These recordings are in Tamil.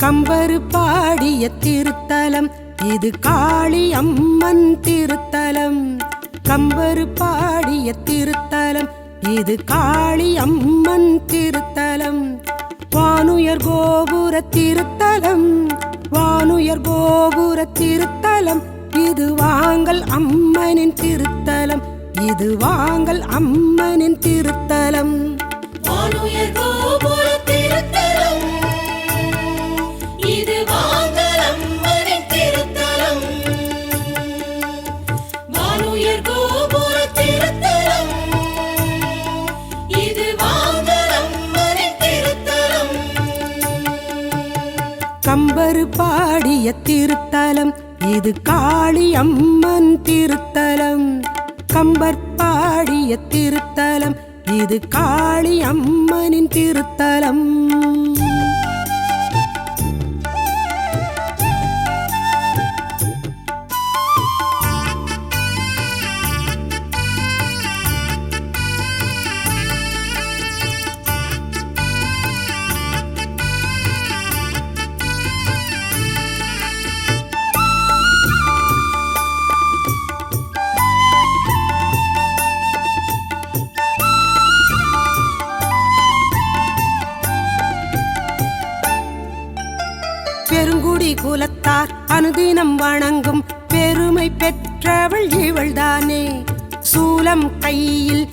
கம்பர் பாடிய திருத்தலம் இது காளி அம்மன் திருத்தலம். கம்பர் பாடிய திருத்தலம் இது காளி அம்மன் திருத்தலம். வானுயர் கோபுர திருத்தலம், வானுயர் கோபுர திருத்தலம். இது வாங்கல் அம்மனின் திருத்தலம், இது வாங்கல் அம்மனின் திருத்தலம். வானுயர் கோபுர திருத்தலம், இது வாங்கல் அம்மனின் திருத்தலம். வானுயர் கோபுர திருத்தலம், இது வாங்கல் அம்மனின் திருத்தலம். கம்பர் பாடிய திருத்தலம் இது காளி அம்மன் திருத்தலம். கம்பர் பாடிய திருத்தலம் இது காளி அம்மனின் திருத்தலம். பெருங்குடி குலத்தார் அனுதினம் வணங்கும் பெருமை பெற்றவள் இவள்தானே. சூலம் கையில்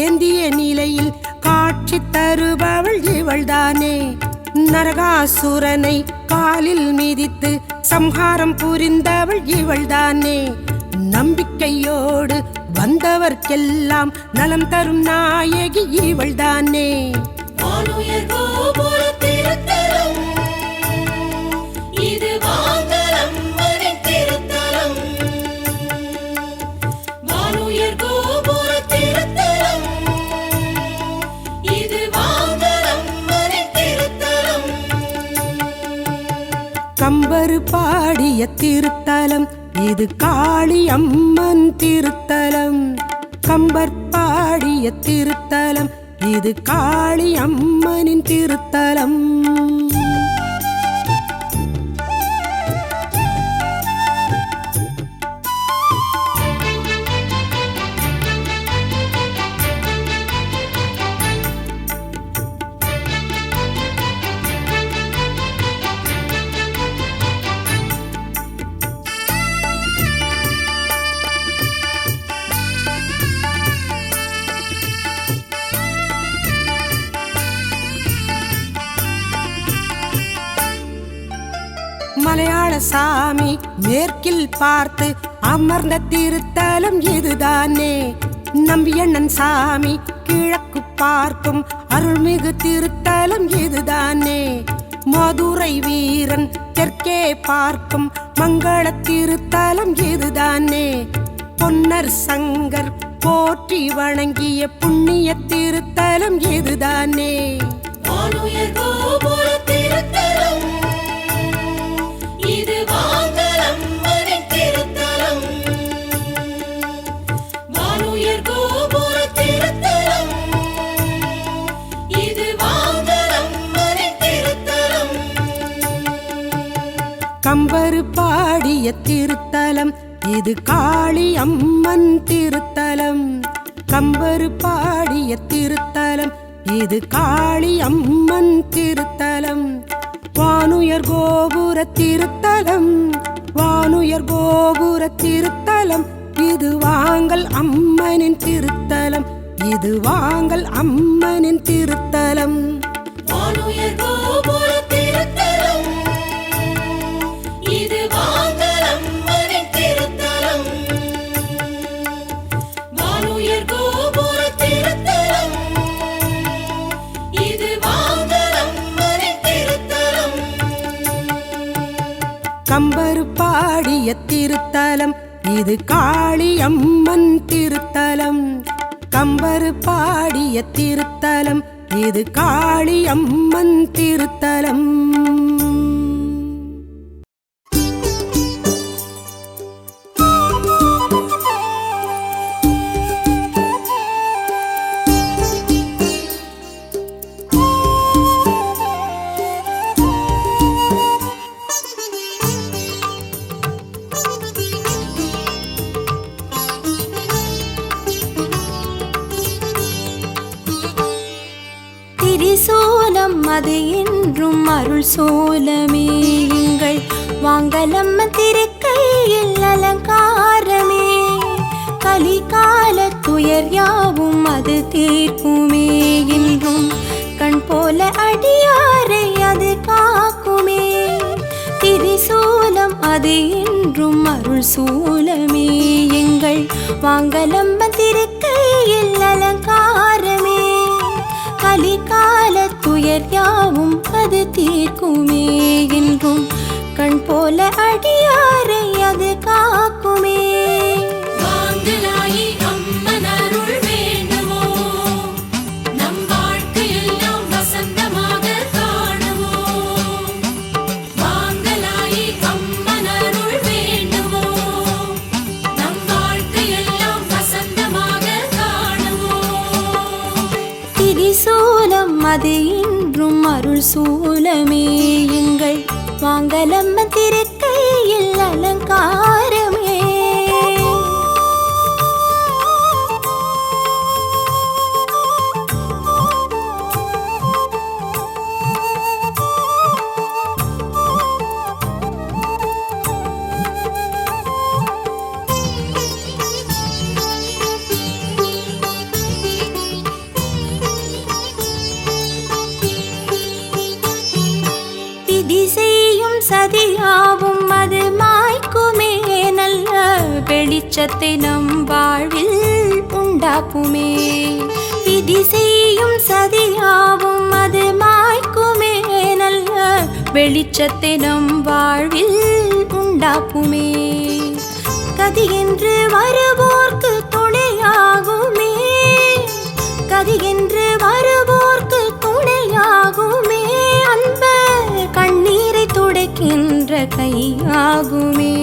ஏந்திய நிலையில் காட்சி தருபவள் இவள்தானே. நரகாசுரனை காலில் மிதித்து சம்ஹாரம் புரிந்தவள் இவள்தானே. நம்பிக்கையோடு வந்தவர்க்கெல்லாம் நலம் தரும் நாயகி இவள்தானே. வானுயர் கோபுர திருத்தலம், இது வாங்கல் அம்மனின் திருத்தலம். வானுயர் கோபுர திருத்தலம், இது வாங்கல் அம்மனின் திருத்தலம். கம்பர் பாடிய திருத்தலம் இது காளி அம்மன் திருத்தலம். கம்பர் பாடிய திருத்தலம் இது காளி அம்மனின் திருத்தலம். மலையாள சாமி மேற்கில் பார்த்து அமர்ந்த திருத்தலம் இதுதானே. நம்பியண்ணன் சாமி கிழக்கு பார்க்கும் அருள்மிகு திருத்தலம் இதுதானே. மதுரை வீரன் தெற்கே பார்க்கும் மங்கள திருத்தலம் இதுதானே. பொன்னர் சங்கர் போற்றி வணங்கிய புண்ணிய திருத்தலம் இதுதானே. வானுயர் கோபுர திருத்தலம், இது வாங்கல் அம்மனின் திருத்தலம். வானுயர் கோபுர திருத்தலம், இது வாங்கல் அம்மனின் திருத்தலம். கம்பர் பாடிய திருத்தலம் இது காளி அம்மன் திருத்தலம். கம்பர் பாடிய திருத்தலம் இது காளி அம்மன் திருத்தலம். வானுயர் கோபுர திருத்தலம், வானுயர் கோபுர திருத்தலம். இது வாங்கல் அம்மனின் திருத்தலம், இது வாங்கல் அம்மனின் திருத்தலம். வானுயர் கோபுர திருத்தலம், இது வாங்கல் அம்மனின் திருத்தலம். வானுயர் கோபுர திருத்தலம், இது வாங்கல் அம்மனின் திருத்தலம். கம்பர் பாடிய திருத்தலம் இது காளியம்மன் திருத்தலம். கம்பர் பாடிய திருத்தலம் இது காளியம்மன் திருத்தலம். திரிசூலம் அது என்றும் அருள் சூலமே எங்கள் வாங்கலம்மன் திருக்கையில் அலங்காரமே. கலிகால துயர் யாவும் அது தீர்க்குமே என்றும் கண் போல அடியாரை அது காக்குமே. திரிசூலம் அது என்றும் அருள் சூலமே எங்கள் வாங்கலம்மன் திருக்கையில் அலங்காரமே. கலிகால துயர் யாவும் அது தீர்க்குமே என்றும் கண் போல அடியாரை அது காக்குமே. வாங்கலாயி அம்மன் அருள் வேண்டுவோம், நம் வாழ்க்கையெல்லாம் வசந்தமாக காணுவோம். வாங்கலாயி அம்மன் அருள் வேண்டுவோம், நம் வாழ்க்கையெல்லாம் வசந்தமாக காணுவோம். திரிசூலம் அது என்றும் அருள் சூலமே எங்கள் வாங்கலம்மன் திருக்கையில் அலங்காரமே. திசையும் சதியாவும் அது மாய்க்குமே, நல்ல வெளிச்சத்தை நம் வாழ்வில் உண்டாக்குமே. திசையும் சதியாவும் அது மாய்க்குமே, நல்ல வெளிச்சத்தை நம் வாழ்வில் உண்டாக்குமே. கதி என்று வருவோர்க்கு துணையாகுமே, கதி என்று வருவோர்க்கு துணையாகுமே. அன்ப கண்ணீரை துடைக்கின்ற கையாகுமே,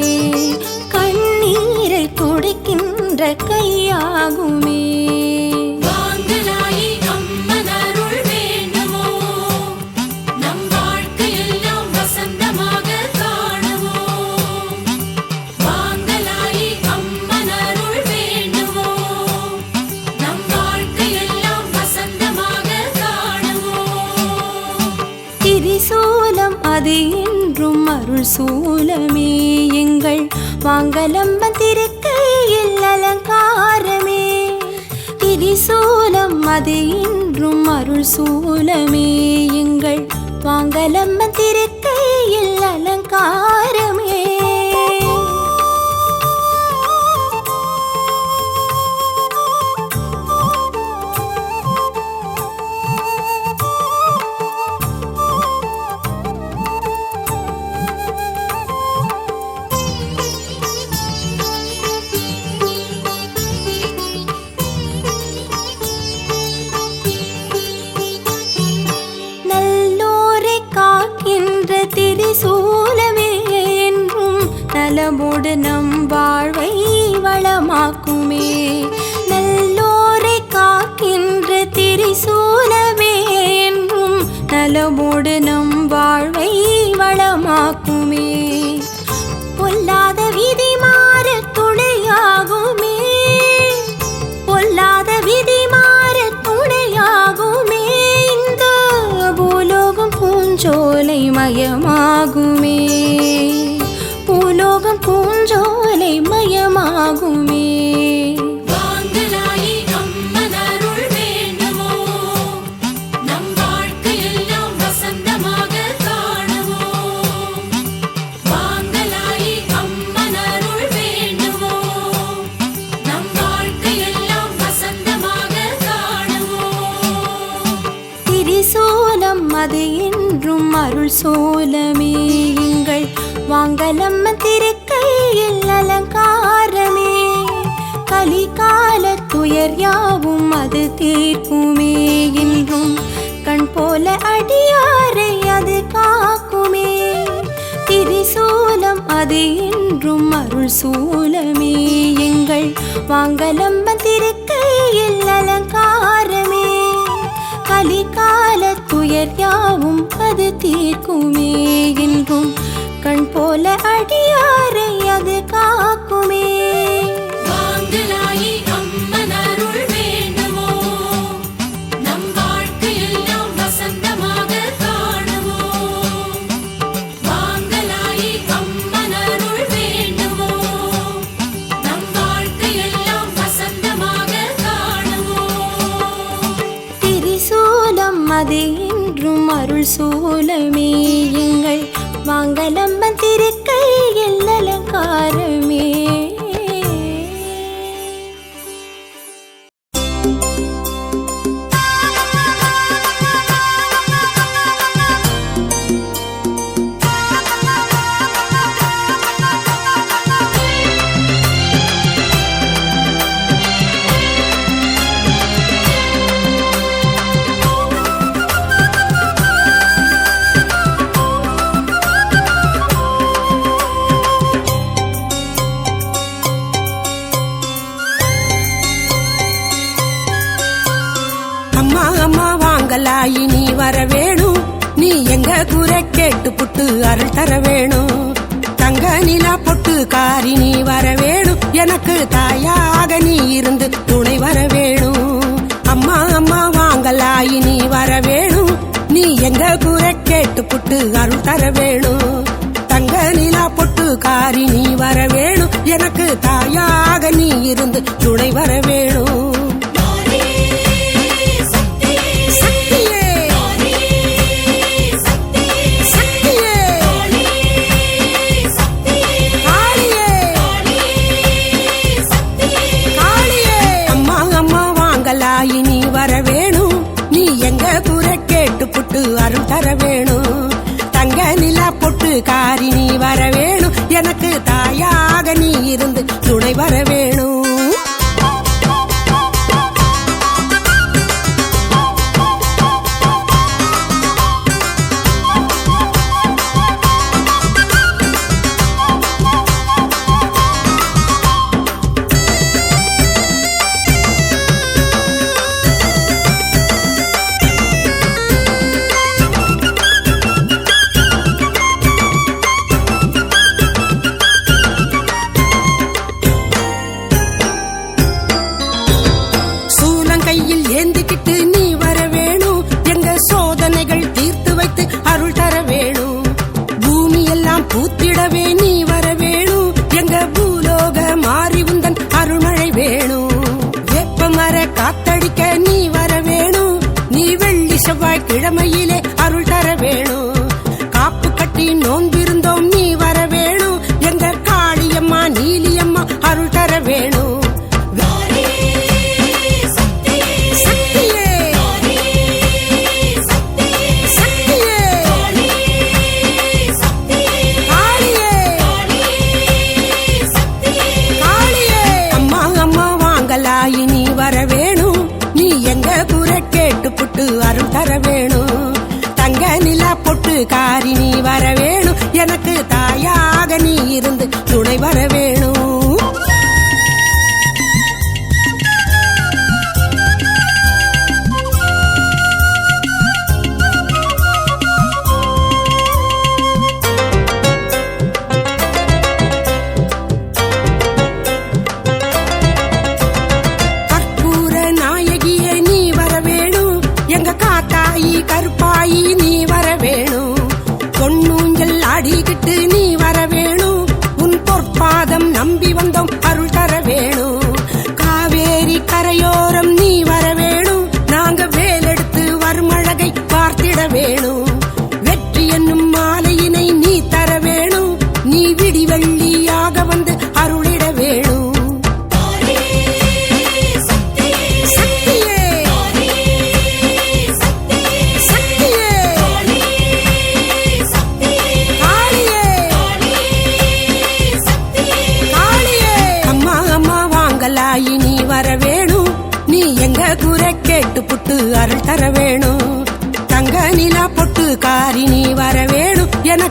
கண்ணீரை துடைக்கின்ற கையாகுமே. வாங்கலாயி அம்மன் அருள் வேண்டுவோம், நம் வாழ்க்கையெல்லாம் வசந்தமாக காணுவோம். வாங்கலாயி அம்மன் அருள் வேண்டுவோம், நம் வாழ்க்கையெல்லாம் வசந்தமாக காணுவோம். திரிசூலம் அது என்றும் அருள் சூலமே எங்கள் வாங்கலம்மன் திருக்கையில் அலங்காரமே. திரிசூலம் அது என்றும் அருள் சூலமே எங்கள் வாங்கலம்மன் திருக்கையில் அலங்காரமே. நல்லோரை காக்கின்ற திரிசூலமே என்றும் நலமோடு நம் வாழ்வை வளமாக்குமே. நல்லோரை காக்கின்ற திரிசூலமே என்றும் நலமோடு நம் வாழ்வை வளமாக்குமே. பொல்லாத விதி மாற துணையாகுமே, பொல்லாத விதி மாற துணையாகுமே. இந்த பூலோகம் பூஞ்சோலை மயமாகுமே, பூலோகம் பூஞ்சோலை மயமாகுமே. வாங்கலாயி அம்மன் அருள் வேண்டுவோம், நம் வாழ்க்கையெல்லாம் வசந்தமாக காணுவோம். வாங்கலாயி அம்மன் அருள் வேண்டுவோம், நம் வாழ்க்கையெல்லாம் வசந்தமாக காணுவோம். திரிசூலம் அது என்றும் அருள் சூலமே எங்கள் வாங்கலம்மன் திருக்கையில் அலங்காரமே கலிகால துயர் யாவும் அது தீர்க்குமே என்றும் கண் போல அடியாரை அது காக்குமே திரிசூலம் அது என்றும் அருள் சூலமே எங்கள் வாங்கலம்மன் திருக்கையில் அலங்காரமே கலிகால துயர் யாவும் அது தீர்க்குமே என்றும் கண் போல அடியாரை அது காக்குமே வாங்கலாயி அம்மன் அருள் வேண்டுமோ நம் வாழ்க்கையெல்லாம் வசந்தமாக காணுமோ வாங்கலாயி அம்மன் அருள் வேண்டுமோ நம் வாழ்க்கையெல்லாம் வசந்தமாக காணுமோ திரிசூலம் அது என்றும் அருள் சூலமே எங்கள் வாங்கலம்மன் திருக்கையில் அலங்காரமே அம்மா அம்மா வாங்கலாயி நீ வர வேணும் நீ எங்க குறை கேட்டு புட்டு அருள் தர வேணும் தங்க நிலா பொட்டு காரி நீ வர வேணும் எனக்கு தாயாக நீ இருந்து துணை வர வேணும் அம்மா அம்மா வாங்கலாயி நீ வர வேணும் நீ எங்க குறை கேட்டு புட்டு அருள் தர வேணும் தங்க நிலா பொட்டு காரி நீ வர வேணும் எனக்கு தாயாக நீ இருந்து துணை வர வேணும் நீ வர வேணும் நீ எங்க குறை கேட்டு புட்டு அருள் தர வேணும் தங்க நிலா பொட்டு காரி நீ வர வேணும் எனக்கு தாயாக நீ இருந்து துணை வர வேணும் கையில் ஏந்திக்கிட்டு நீ வர வேணும் எங்க சோதனைகள் தீர்த்து வைத்து அருள் தர வேணும் பூமி எல்லாம் பூத்திடவே நீ வர வேணும் எங்க பூலோக மாறி உந்தன் அருள்மழை வேணும் வேப்பமர காத்தடிக்க நீ வர வேணும் நீ வெள்ளி செவ்வாய் கிழமையிலே அருள் தர வேணும் காப்பு கட்டி நோன்பிருந்தோம் நீ வர வேணும் எங்க காளியம்மா நீலியம்மா அருள் தர வேணும் நீ வர வேணும் நீ எங்க குறை கேட்டு புட்டு அருள் தர வேணும் தங்க நிலா பொட்டு காரி நீ வர வேணும் எனக்கு தாயாக நீ இருந்து துணை வர வேணும் கருப்பாயி நீ வர வேணும் பொன்னூஞ்சல் ஆடிக்கிட்டு நீ வர வேணும் உன் பொற்பாதம் நம்பி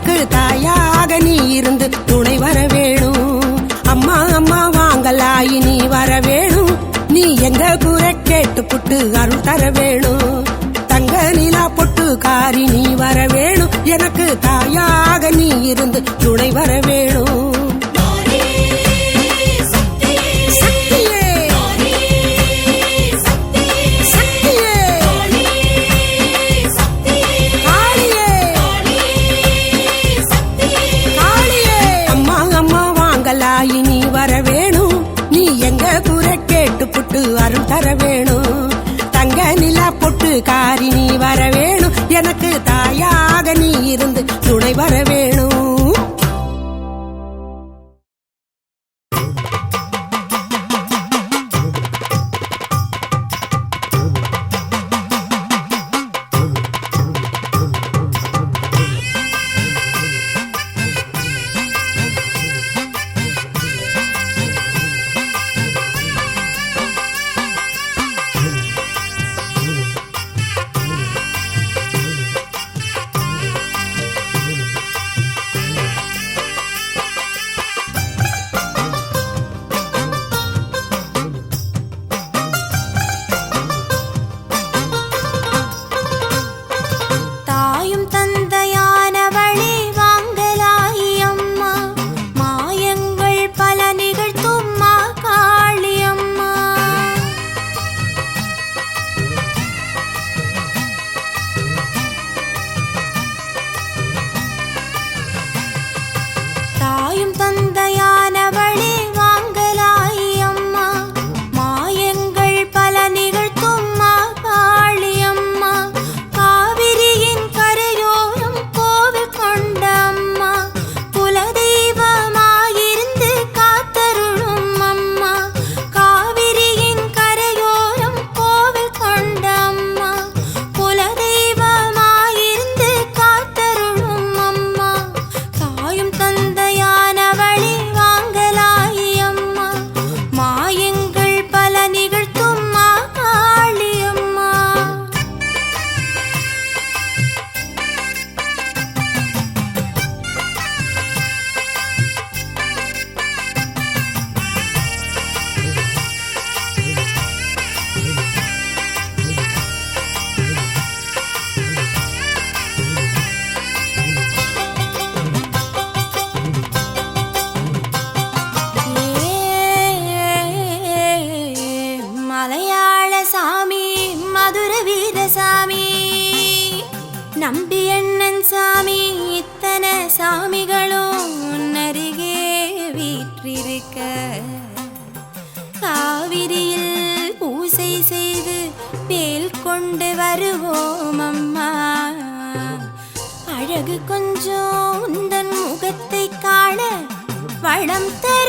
எனக்கு தாயாக நீ இருந்து துணை வர வேணும். அம்மா அம்மா வாங்கலாயி நீ வர வேணும். நீ எங்க குறை கேட்டு புட்டு அருள் தர வேணும். தங்க நிலா பொட்டு காரி நீ வர வேணும். எனக்கு தாயாக நீ இருந்து துணை வர வேணும். நீ வர வேணும். நீ எங்க குறை கேட்டு புட்டு அருள் தர வேணும். தங்க நிலா பொட்டு காரி நீ வர வேணும். எனக்கு தாயாக நீ இருந்து துணை வர வேணும். நம்பி அண்ணன் சாமி இத்தனை சாமிகளும் உன்னருகே வீற்றிருக்க காவிரியில் பூசை செய்து வேல் கொண்டு வருவோம் அம்மா. அழகு கொஞ்சம் உந்தன் முகத்தை காண வளம் தர